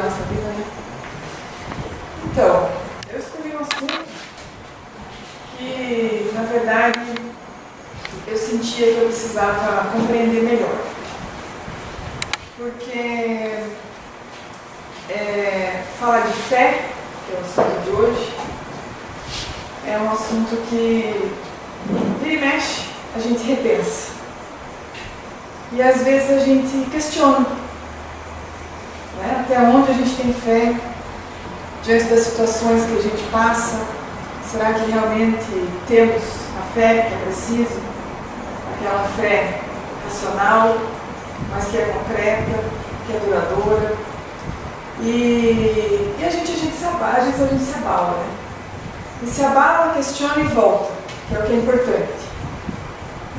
nossa vida, né? Então, eu escolhi um assunto que, na verdade, eu sentia que eu precisava compreender melhor. Porque falar de fé, que é o assunto de hoje, é um assunto que vira e mexe, a gente repensa. E às vezes a gente questiona, né? Até onde a gente tem fé diante das situações que a gente passa. Será que realmente temos a fé que é preciso? Aquela fé racional, mas que é concreta, que é duradoura. E a gente se abala, às vezes a gente se abala, né? E se abala, questiona e volta, que é o que é importante.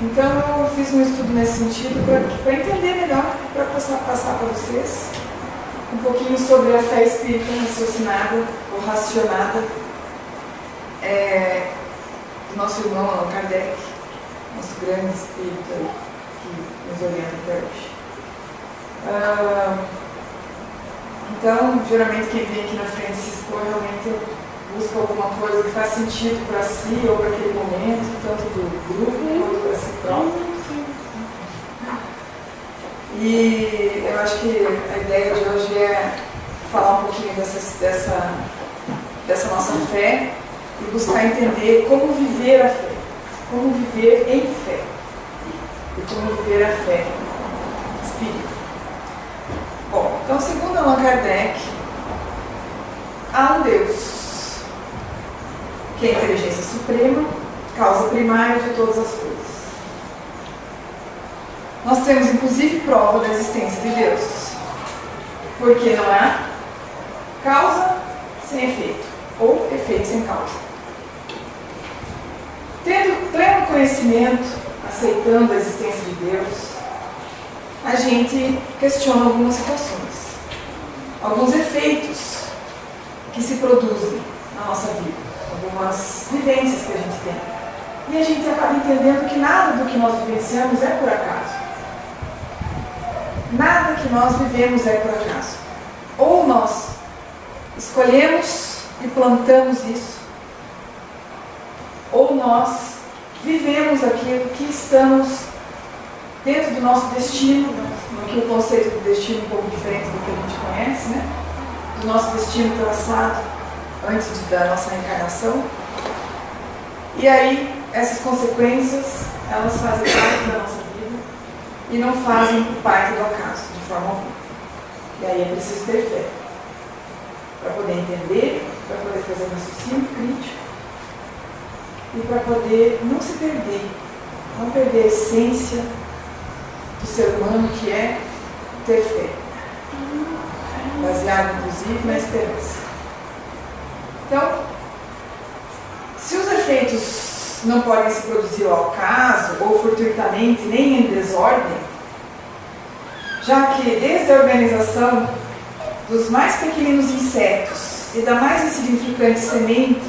Então eu fiz um estudo nesse sentido para entender melhor, para passar para vocês um pouquinho sobre a fé espírita raciocinada ou racionada do nosso irmão Allan Kardec, nosso grande espírito que nos orienta até hoje. Então, geralmente quem vem aqui na frente se expor realmente busca alguma coisa que faz sentido para si ou para aquele momento, tanto do grupo quanto para si próprio. E eu acho que a ideia de hoje é falar um pouquinho dessa nossa fé e buscar entender como viver a fé, como viver em fé e como viver a fé espírita. Bom, então, segundo Allan Kardec, há um Deus, que é a inteligência suprema, causa primária de todas as coisas. Nós temos, inclusive, prova da existência de Deus, porque não há causa sem efeito, ou efeito sem causa. Tendo pleno conhecimento, aceitando a existência de Deus, a gente questiona algumas situações, alguns efeitos que se produzem na nossa vida, algumas vivências que a gente tem. E a gente acaba entendendo que nada do que nós vivenciamos é por acaso. Nada que nós vivemos é por acaso. Ou nós escolhemos e plantamos isso, ou nós vivemos aquilo que estamos dentro do nosso destino, que o conceito do destino é um pouco diferente do que a gente conhece, né? Do nosso destino traçado antes da nossa reencarnação. E aí, essas consequências, elas fazem parte da nossa vida e não fazem parte do acaso, de forma alguma. E aí é preciso ter fé para poder entender, para poder fazer um raciocínio crítico e para poder não se perder, não perder a essência do ser humano, que é ter fé, baseado inclusive na esperança. Então, se os efeitos não podem se produzir ao acaso ou fortuitamente, nem em desordem, já que desde a organização dos mais pequeninos insetos e da mais insignificante semente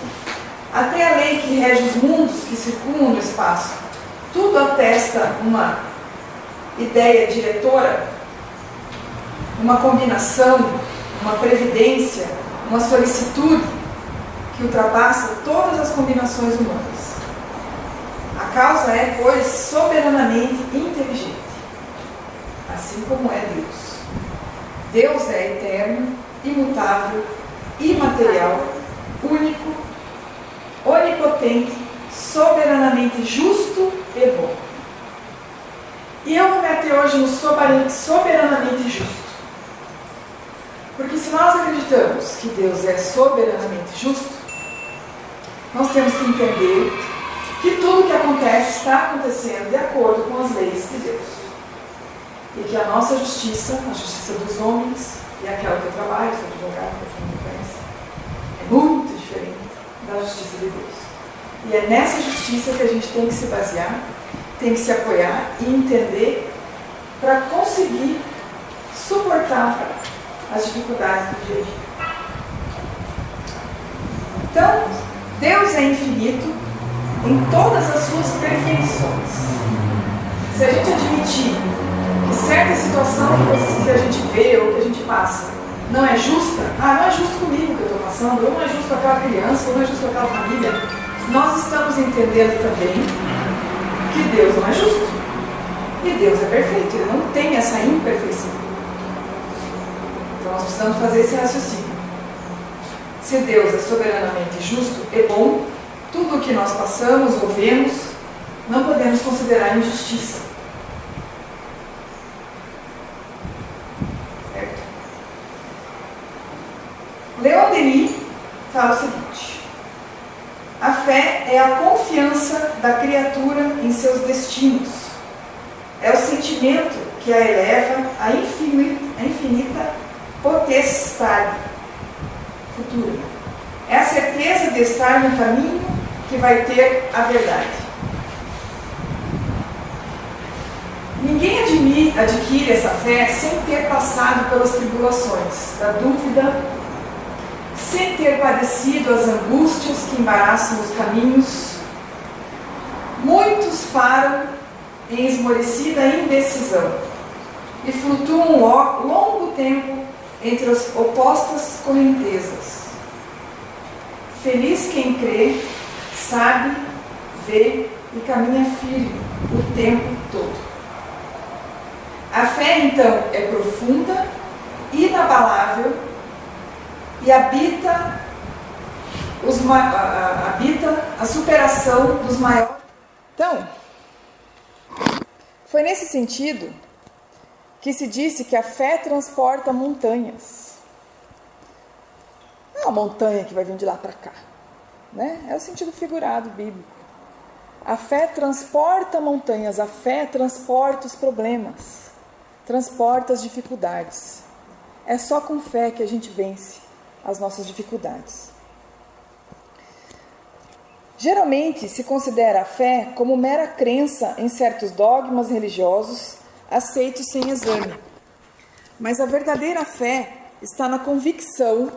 até a lei que rege os mundos que circulam no espaço, tudo atesta uma ideia diretora, uma combinação, uma previdência, uma solicitude que ultrapassa todas as combinações humanas. A causa é, pois, soberanamente inteligente, assim como é Deus. Deus é eterno, imutável, imaterial, único, onipotente, soberanamente justo e bom. E eu vou meter hoje no soberanamente justo. Porque se nós acreditamos que Deus é soberanamente justo, nós temos que entender que tudo que acontece está acontecendo de acordo com as leis de Deus. E que a nossa justiça, a justiça dos homens, e aquela que eu trabalho, sou advogado, é muito diferente da justiça de Deus. E é nessa justiça que a gente tem que se basear, tem que se apoiar e entender para conseguir suportar as dificuldades do dia a dia. Então, Deus é infinito em todas as suas perfeições. Se a gente admitir que certa situação que a gente vê ou que a gente passa não é justa, não é justo comigo que eu estou passando, ou não é justo com aquela criança, ou não é justo com aquela família, nós estamos entendendo também que Deus não é justo. E Deus é perfeito, Ele não tem essa imperfeição. Então nós precisamos fazer esse raciocínio. Se Deus é soberanamente justo e bom, tudo o que nós passamos ou vemos, não podemos considerar injustiça. Certo? Leon Denis fala o seguinte: a fé é a confiança da criatura em seus destinos. É o sentimento que a eleva à infinita potestade futura. É a certeza de estar no caminho que vai ter a verdade. Ninguém adquire essa fé sem ter passado pelas tribulações da dúvida, sem ter padecido as angústias que embaraçam os caminhos. Muitos param em esmorecida indecisão e flutuam longo tempo entre as opostas correntezas. Feliz quem crê, sabe, vê e caminha firme o tempo todo. A fé, então, é profunda, inabalável e habita a superação dos maiores. Então, foi nesse sentido que se disse que a fé transporta montanhas. Não é uma montanha que vai vir de lá para cá, né? É o sentido figurado bíblico. A fé transporta montanhas, a fé transporta os problemas, transporta as dificuldades. É só com fé que a gente vence as nossas dificuldades. Geralmente se considera a fé como mera crença em certos dogmas religiosos aceitos sem exame. Mas a verdadeira fé está na convicção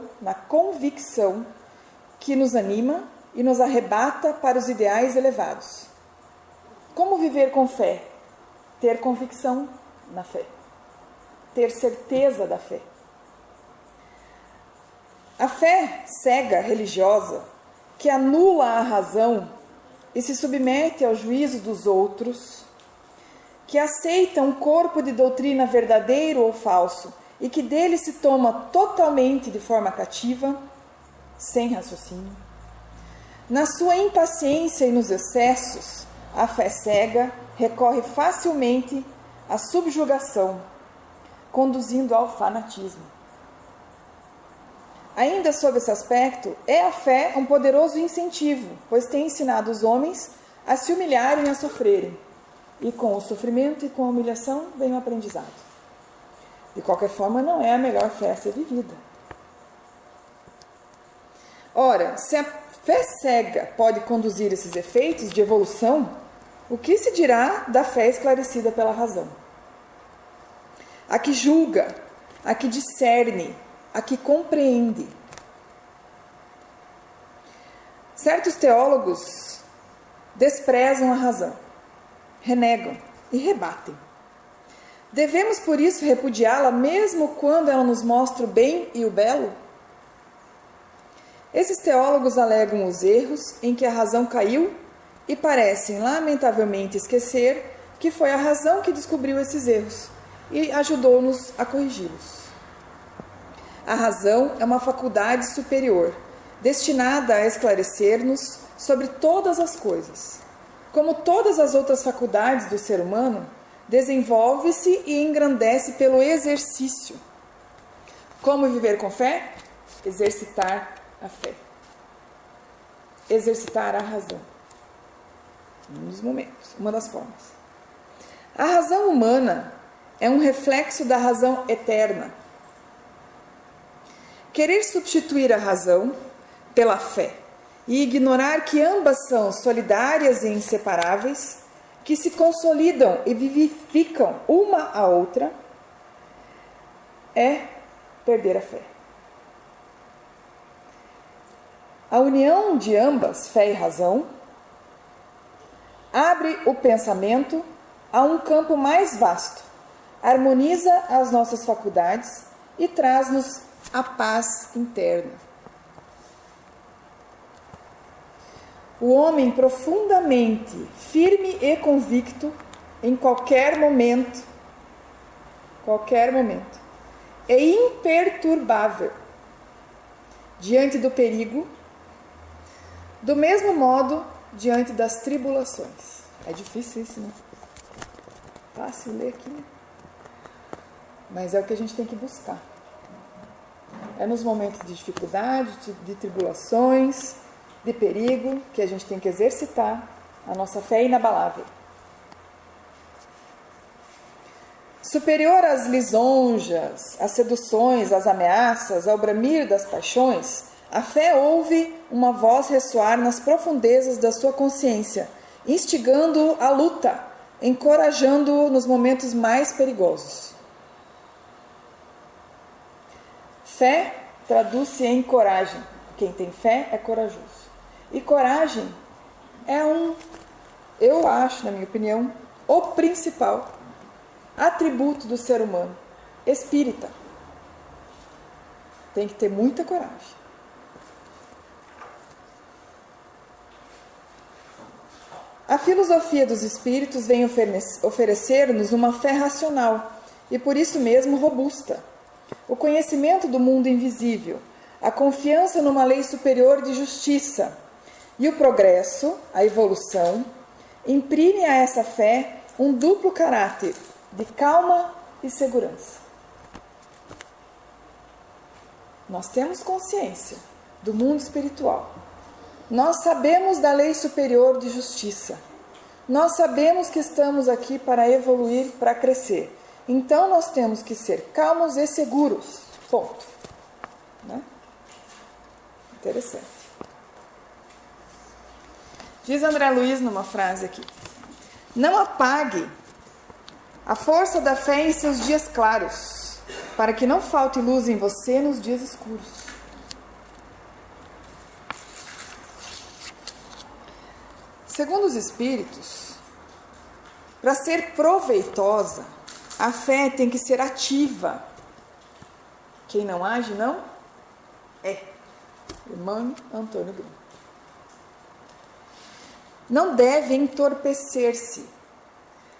que nos anima e nos arrebata para os ideais elevados. Como viver com fé? Ter convicção na fé. Ter certeza da fé. A fé cega religiosa, que anula a razão e se submete ao juízo dos outros, que aceita um corpo de doutrina verdadeiro ou falso e que dele se toma totalmente de forma cativa, sem raciocínio. Na sua impaciência e nos excessos, a fé cega recorre facilmente à subjugação, conduzindo ao fanatismo. Ainda sob esse aspecto, é a fé um poderoso incentivo, pois tem ensinado os homens a se humilharem e a sofrerem. E com o sofrimento e com a humilhação vem o aprendizado. De qualquer forma, não é a melhor fé a ser vivida. Ora, se a fé cega pode conduzir esses efeitos de evolução, o que se dirá da fé esclarecida pela razão? A que julga, a que discerne, a que compreende. Certos teólogos desprezam a razão, renegam e rebatem. Devemos, por isso, repudiá-la mesmo quando ela nos mostra o bem e o belo? Esses teólogos alegam os erros em que a razão caiu e parecem lamentavelmente esquecer que foi a razão que descobriu esses erros e ajudou-nos a corrigi-los. A razão é uma faculdade superior, destinada a esclarecer-nos sobre todas as coisas. Como todas as outras faculdades do ser humano, desenvolve-se e engrandece pelo exercício. Como viver com fé? Exercitar a fé. Exercitar a razão. Um dos momentos, uma das formas. A razão humana é um reflexo da razão eterna. Querer substituir a razão pela fé e ignorar que ambas são solidárias e inseparáveis, que se consolidam e vivificam uma a outra, é perder a fé. A união de ambas, fé e razão, abre o pensamento a um campo mais vasto, harmoniza as nossas faculdades e traz-nos a paz interna. O homem profundamente firme e convicto em qualquer momento, é imperturbável diante do perigo, do mesmo modo diante das tribulações. É difícil isso, né? Fácil ler aqui, né? Mas é o que a gente tem que buscar. É nos momentos de dificuldade, de tribulações, de perigo, que a gente tem que exercitar a nossa fé inabalável. Superior às lisonjas, às seduções, às ameaças, ao bramir das paixões, a fé ouve uma voz ressoar nas profundezas da sua consciência, instigando-o à luta, encorajando-o nos momentos mais perigosos. Fé traduz-se em coragem. Quem tem fé é corajoso. E coragem é eu acho, na minha opinião, o principal atributo do ser humano espírita. Tem que ter muita coragem. A filosofia dos espíritos vem oferecer-nos uma fé racional e por isso mesmo robusta. O conhecimento do mundo invisível, a confiança numa lei superior de justiça e o progresso, a evolução, imprime a essa fé um duplo caráter de calma e segurança. Nós temos consciência do mundo espiritual. Nós sabemos da lei superior de justiça. Nós sabemos que estamos aqui para evoluir, para crescer. Então nós temos que ser calmos e seguros. Ponto. Né? Interessante. Diz André Luiz numa frase aqui: não apague a força da fé em seus dias claros, para que não falte luz em você nos dias escuros. Segundo os espíritos, para ser proveitosa, a fé tem que ser ativa. Quem não age, não é. Irmão Antônio Grilo. Não deve entorpecer-se.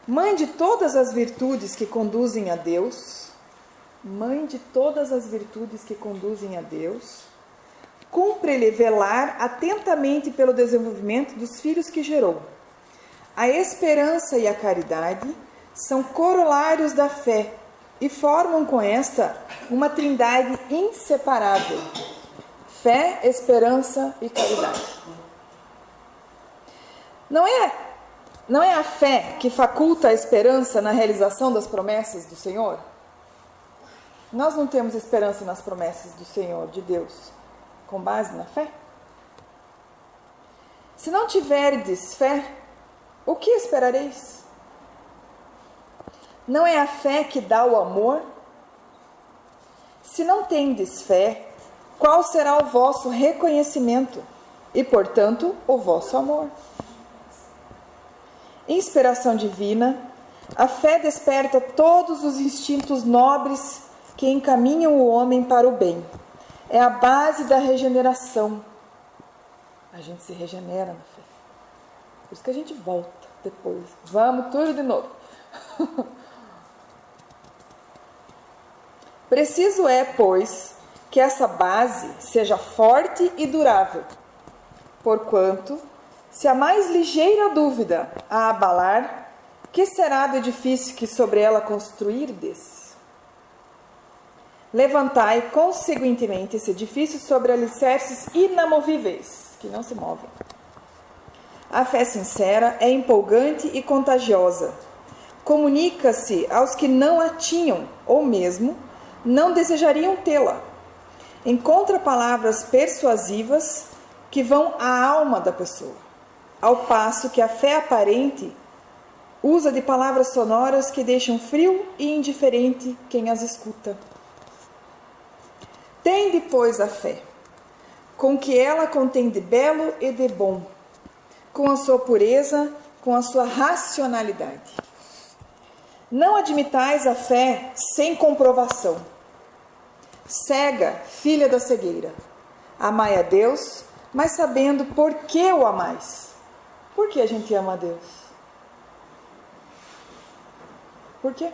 Mãe de todas as virtudes que conduzem a Deus, cumpre-lhe velar atentamente pelo desenvolvimento dos filhos que gerou. A esperança e a caridade são corolários da fé e formam com esta uma trindade inseparável: fé, esperança e caridade. Não é a fé que faculta a esperança na realização das promessas do Senhor? Nós não temos esperança nas promessas do Senhor, de Deus, com base na fé? Se não tiverdes fé, o que esperareis? Não é a fé que dá o amor? Se não tendes fé, qual será o vosso reconhecimento e, portanto, o vosso amor? Inspiração divina, a fé desperta todos os instintos nobres que encaminham o homem para o bem. É a base da regeneração. A gente se regenera na fé. Por isso que a gente volta depois. Vamos tudo de novo. Preciso é, pois, que essa base seja forte e durável, porquanto, se a mais ligeira dúvida a abalar, que será do edifício que sobre ela construirdes? Levantai, conseguintemente, esse edifício sobre alicerces inamovíveis, que não se movem. A fé sincera é empolgante e contagiosa. Comunica-se aos que não a tinham, ou mesmo não desejariam tê-la. Encontra palavras persuasivas que vão à alma da pessoa, ao passo que a fé aparente usa de palavras sonoras que deixam frio e indiferente quem as escuta. Tende, pois, a fé, com o que ela contém de belo e de bom, com a sua pureza, com a sua racionalidade. Não admitais a fé sem comprovação. Cega, filha da cegueira, amai a Deus, mas sabendo por que o amais. Por que a gente ama a Deus? Por quê?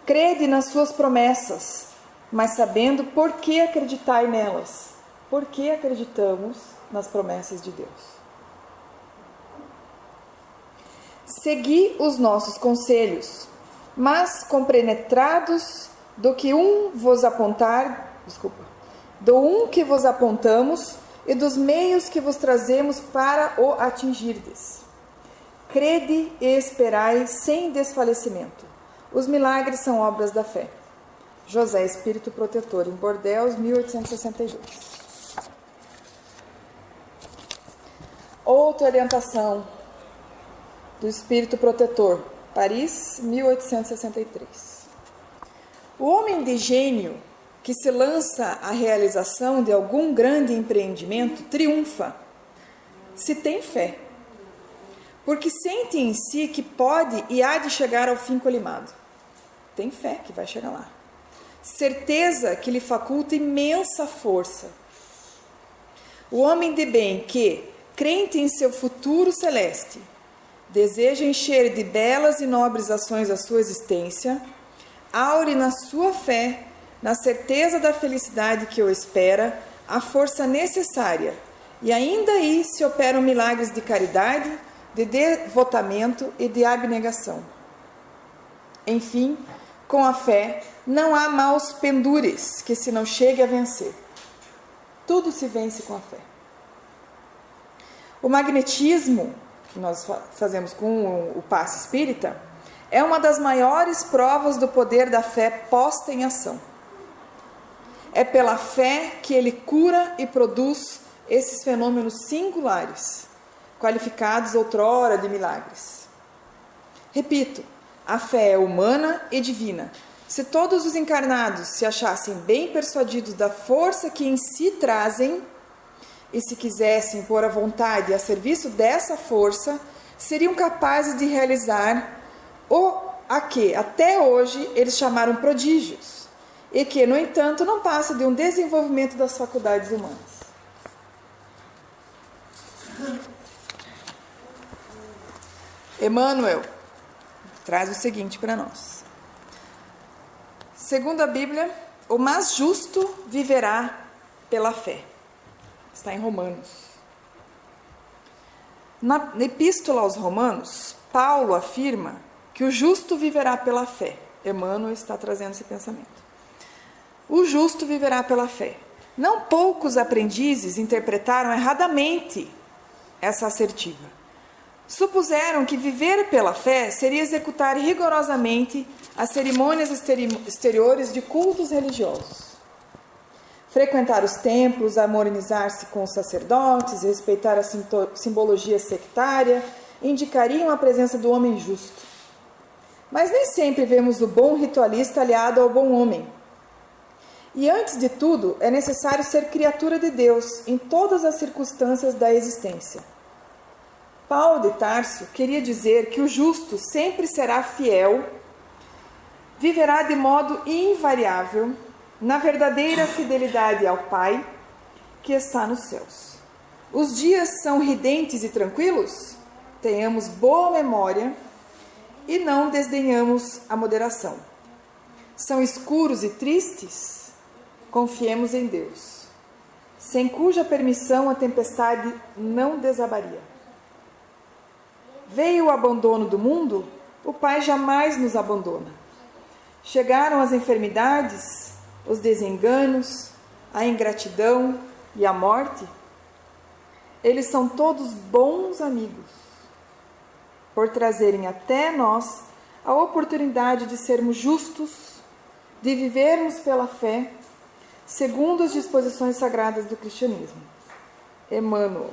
Crede nas suas promessas, mas sabendo por que acreditai nelas. Por que acreditamos nas promessas de Deus? Segui os nossos conselhos, mas compenetrados do que que vos apontamos e dos meios que vos trazemos para o atingirdes. Crede e esperai sem desfalecimento. Os milagres são obras da fé. José Espírito Protetor, em Bordeaux, 1862. Outra orientação do Espírito Protetor, Paris, 1863. O homem de gênio que se lança à realização de algum grande empreendimento triunfa, se tem fé, porque sente em si que pode e há de chegar ao fim colimado. Tem fé que vai chegar lá. Certeza que lhe faculta imensa força. O homem de bem que, crente em seu futuro celeste, deseja encher de belas e nobres ações a sua existência, aure na sua fé, na certeza da felicidade que o espera, a força necessária, e ainda aí se operam milagres de caridade, de devotamento e de abnegação. Enfim, com a fé, não há maus pendures que se não chegue a vencer. Tudo se vence com a fé. O magnetismo, que nós fazemos com o passe espírita, é uma das maiores provas do poder da fé posta em ação. É pela fé que ele cura e produz esses fenômenos singulares, qualificados outrora de milagres. Repito, a fé é humana e divina. Se todos os encarnados se achassem bem persuadidos da força que em si trazem, e se quisessem pôr a vontade a serviço dessa força, seriam capazes de realizar a que até hoje eles chamaram prodígios, e que, no entanto, não passa de um desenvolvimento das faculdades humanas. Emmanuel traz o seguinte para nós. Segundo a Bíblia, o mais justo viverá pela fé. Está em Romanos. Na Epístola aos Romanos, Paulo afirma que o justo viverá pela fé. Emmanuel está trazendo esse pensamento. O justo viverá pela fé. Não poucos aprendizes interpretaram erradamente essa assertiva. Supuseram que viver pela fé seria executar rigorosamente as cerimônias exteriores de cultos religiosos. Frequentar os templos, harmonizar-se com os sacerdotes, respeitar a simbologia sectária, indicariam a presença do homem justo. Mas nem sempre vemos o bom ritualista aliado ao bom homem. E antes de tudo, é necessário ser criatura de Deus em todas as circunstâncias da existência. Paulo de Tarso queria dizer que o justo sempre será fiel, viverá de modo invariável, na verdadeira fidelidade ao Pai, que está nos céus. Os dias são ridentes e tranquilos? Tenhamos boa memória e não desdenhamos a moderação. São escuros e tristes? Confiemos em Deus, sem cuja permissão a tempestade não desabaria. Veio o abandono do mundo? O Pai jamais nos abandona. Chegaram as enfermidades, os desenganos, a ingratidão e a morte? Eles são todos bons amigos, por trazerem até nós a oportunidade de sermos justos, de vivermos pela fé, segundo as disposições sagradas do cristianismo. Emmanuel,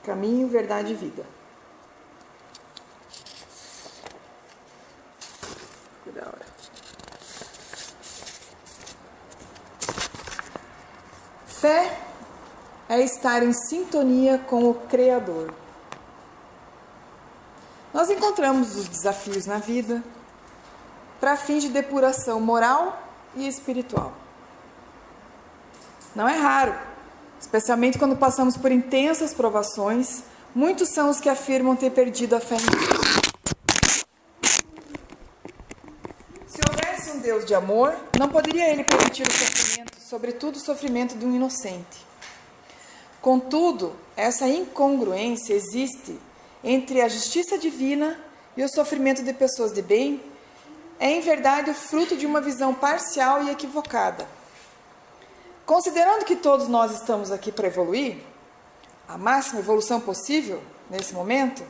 Caminho, Verdade e Vida. Fé é estar em sintonia com o Criador. Nós encontramos os desafios na vida para fins de depuração moral e espiritual. Não é raro, especialmente quando passamos por intensas provações, muitos são os que afirmam ter perdido a fé em Deus. Se houvesse um Deus de amor, não poderia Ele permitir o sofrimento, sobretudo o sofrimento de um inocente. Contudo, essa incongruência existe entre a justiça divina e o sofrimento de pessoas de bem, é em verdade o fruto de uma visão parcial e equivocada. Considerando que todos nós estamos aqui para evoluir, a máxima evolução possível nesse momento,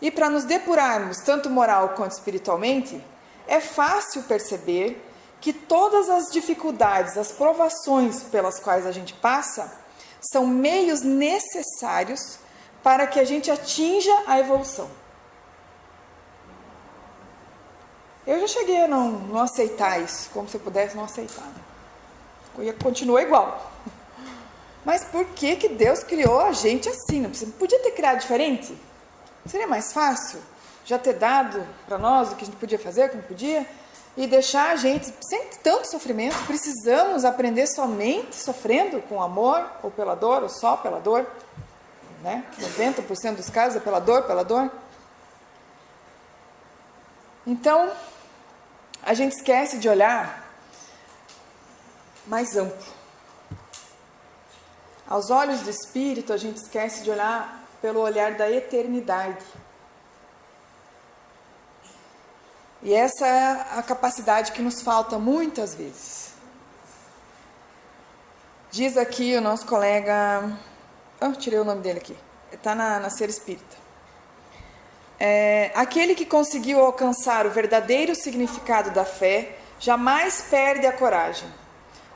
e para nos depurarmos tanto moral quanto espiritualmente, é fácil perceber que todas as dificuldades, as provações pelas quais a gente passa, são meios necessários para que a gente atinja a evolução. Eu já cheguei a não aceitar isso, como se eu pudesse não aceitar. Continua igual. Mas por que Deus criou a gente assim? Não podia ter criado diferente? Seria mais fácil já ter dado para nós o que a gente podia fazer, o que não podia, e deixar a gente sem tanto sofrimento. Precisamos aprender somente sofrendo com amor, ou pela dor, ou só pela dor. Né? 90% dos casos é pela dor, pela dor. Então, a gente esquece de olhar mais amplo. Aos olhos do Espírito, a gente esquece de olhar pelo olhar da eternidade. E essa é a capacidade que nos falta muitas vezes. Diz aqui o nosso colega... tirei o nome dele aqui. Está na Ser Espírita. Aquele que conseguiu alcançar o verdadeiro significado da fé jamais perde a coragem,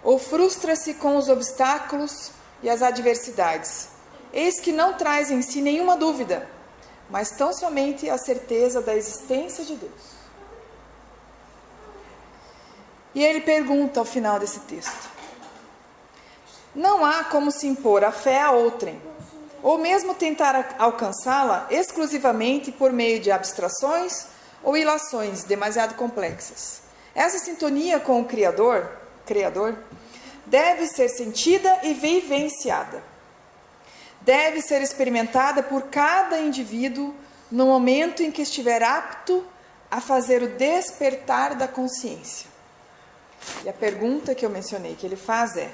ou frustra-se com os obstáculos e as adversidades. Eis que não traz em si nenhuma dúvida, mas tão somente a certeza da existência de Deus. E ele pergunta ao final desse texto: não há como se impor a fé a outrem, ou mesmo tentar alcançá-la exclusivamente por meio de abstrações ou ilações demasiado complexas. Essa sintonia com o Criador, deve ser sentida e vivenciada. Deve ser experimentada por cada indivíduo no momento em que estiver apto a fazer o despertar da consciência. E a pergunta que eu mencionei que ele faz é: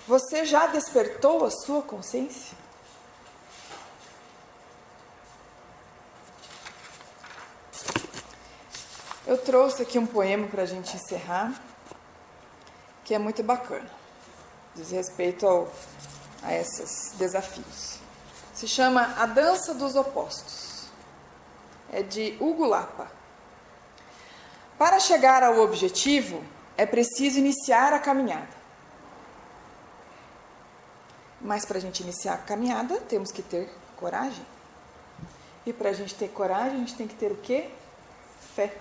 você já despertou a sua consciência? Eu trouxe aqui um poema para a gente encerrar, que é muito bacana, diz respeito a esses desafios. Se chama A Dança dos Opostos. É de Hugo Lapa. Para chegar ao objetivo, é preciso iniciar a caminhada. Mas para a gente iniciar a caminhada, temos que ter coragem. E para a gente ter coragem, a gente tem que ter o quê? Fé.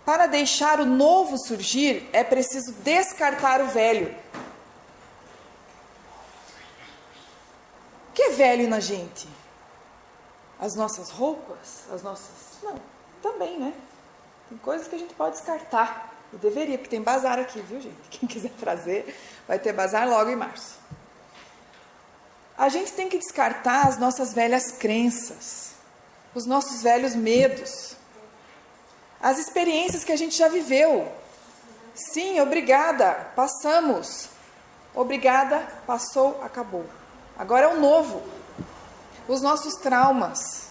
Para deixar o novo surgir, é preciso descartar o velho. O que é velho na gente? As nossas roupas? Não, também, né? Tem coisas que a gente pode descartar. Eu deveria, porque tem bazar aqui, viu, gente? Quem quiser trazer, vai ter bazar logo em março. A gente tem que descartar as nossas velhas crenças, os nossos velhos medos, as experiências que a gente já viveu. Sim, obrigada, passamos. Obrigada, passou, acabou. Agora é o novo. Os nossos traumas,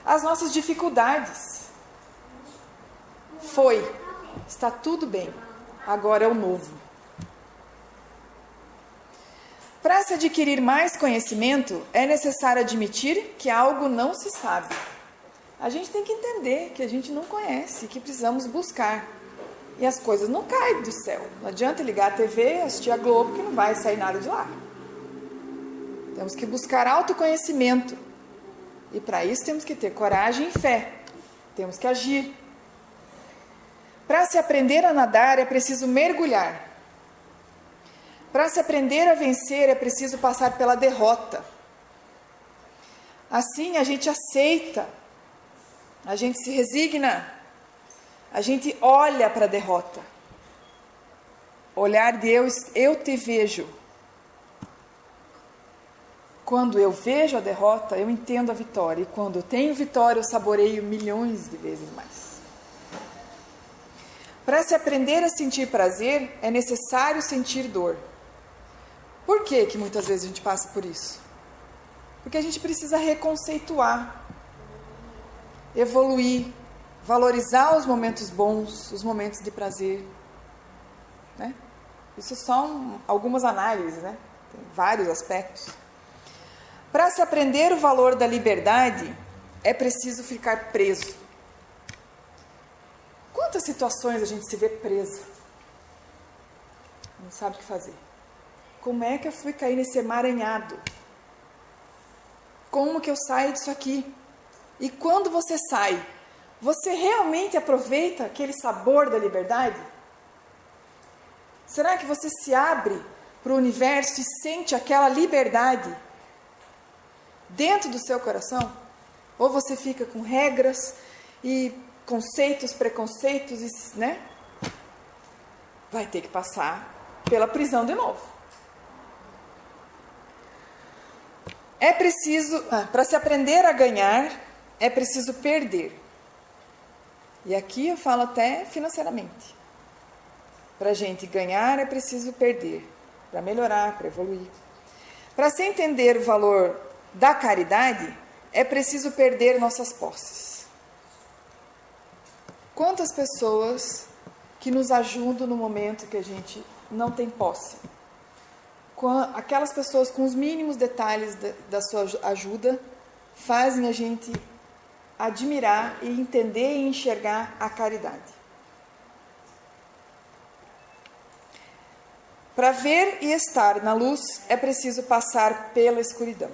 as nossas dificuldades. Foi, está tudo bem. Agora é o novo. Para se adquirir mais conhecimento, é necessário admitir que algo não se sabe. A gente tem que entender que a gente não conhece, que precisamos buscar. E as coisas não caem do céu. Não adianta ligar a TV, assistir a Globo, que não vai sair nada de lá. Temos que buscar autoconhecimento. E para isso temos que ter coragem e fé. Temos que agir. Para se aprender a nadar, é preciso mergulhar. Para se aprender a vencer, é preciso passar pela derrota. Assim a gente aceita, a gente se resigna, a gente olha para a derrota. Olhar de eu te vejo. Quando eu vejo a derrota, eu entendo a vitória. E quando eu tenho vitória, eu saboreio milhões de vezes mais. Para se aprender a sentir prazer, é necessário sentir dor. Por que muitas vezes a gente passa por isso? Porque a gente precisa reconceituar, evoluir, valorizar os momentos bons, os momentos de prazer. Né? Isso são algumas análises, né? Tem vários aspectos. Para se aprender o valor da liberdade, é preciso ficar preso. Quantas situações a gente se vê preso? Não sabe o que fazer. Como é que eu fui cair nesse emaranhado? Como que eu saio disso aqui? E quando você sai, você realmente aproveita aquele sabor da liberdade? Será que você se abre para o universo e sente aquela liberdade dentro do seu coração? Ou você fica com regras e conceitos, preconceitos, né? Vai ter que passar pela prisão de novo. É preciso, para se aprender a ganhar, é preciso perder. E aqui eu falo até financeiramente. Para a gente ganhar, é preciso perder. Para melhorar, para evoluir. Para se entender o valor da caridade, é preciso perder nossas posses. Quantas pessoas que nos ajudam no momento que a gente não tem posse? Aquelas pessoas com os mínimos detalhes da sua ajuda fazem a gente admirar e entender e enxergar a caridade. Para ver e estar na luz, é preciso passar pela escuridão.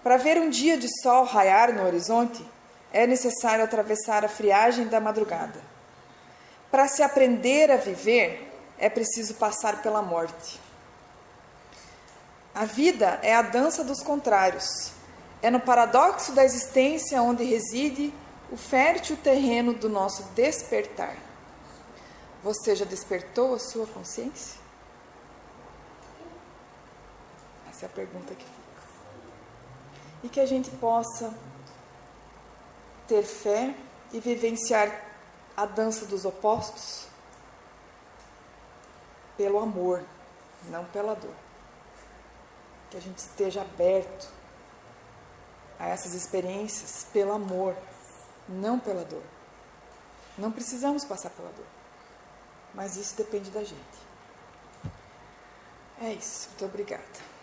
Para ver um dia de sol raiar no horizonte, é necessário atravessar a friagem da madrugada. Para se aprender a viver, é preciso passar pela morte. A vida é a dança dos contrários. É no paradoxo da existência onde reside o fértil terreno do nosso despertar. Você já despertou a sua consciência? Essa é a pergunta que fica. E que a gente possa ter fé e vivenciar a dança dos opostos pelo amor, não pela dor. Que a gente esteja aberto a essas experiências pelo amor, não pela dor. Não precisamos passar pela dor, mas isso depende da gente. É isso, muito obrigada.